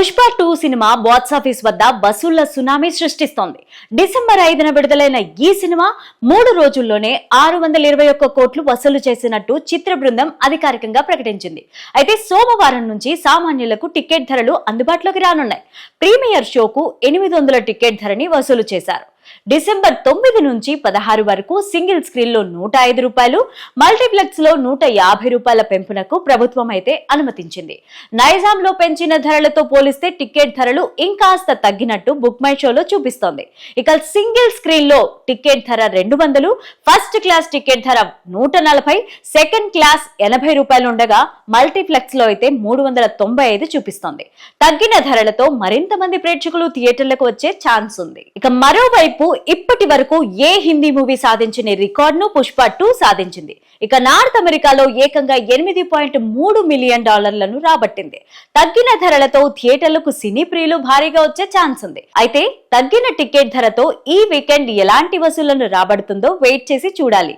Pushpa 2 cinema box office వద్ద వసూళ్ల tsunami సృష్టిస్తోంది. December 5న విడుదలైన ఈ సినిమా 3 రోజుల్లోనే 621 కోట్లు వసూలు చేసినట్టు చిత్ర బృందం అధికారికంగా ప్రకటించింది. అయితే సోమవారం నుంచి సామాన్యులకు టికెట్ ధరలు అందుబాటులోకి రానున్నాయి. ప్రీమియర్ షోకు 800 టికెట్ ధరని వసూలు చేశారు. డిసెంబర్ 9 నుంచి 16 వరకు సింగిల్ స్క్రీన్ లో 105 రూపాయలు, మల్టీప్లెక్స్ లో 150 రూపాయల పెంపునకు ప్రభుత్వం అయితే అనుమతించింది. నైజాంలో పెంచిన ధరలతో పోలిస్తే టికెట్ ధరలు ఇంకాస్త తగ్గినట్టు బుక్ మై షోలో చూపిస్తోంది. ఇక సింగిల్ స్క్రీన్ లో టికెట్ ధర 200, ఫస్ట్ క్లాస్ టికెట్ ధర 140, సెకండ్ క్లాస్ 80 రూపాయలు ఉండగా మల్టీప్లెక్స్ లో అయితే 395 చూపిస్తోంది. తగ్గిన ధరలతో మరింత మంది ప్రేక్షకులు థియేటర్లకు వచ్చే ఛాన్స్ ఉంది. ఇక మరోవైపు ఇప్పటి వరకు ఏ హిందీ మూవీ సాధించిన రికార్డును పుష్ప 2 సాధించింది. ఇక నార్త్ అమెరికాలో ఏకంగా $8.3 మిలియన్ రాబట్టింది. తగ్గిన ధరలతో థియేటర్లకు సినీ ప్రియులు భారీగా వచ్చే ఛాన్స్ ఉంది. అయితే తగ్గిన టికెట్ ధరతో ఈ వీకెండ్ ఎలాంటి వసూళ్లను రాబడుతుందో వెయిట్ చేసి చూడాలి.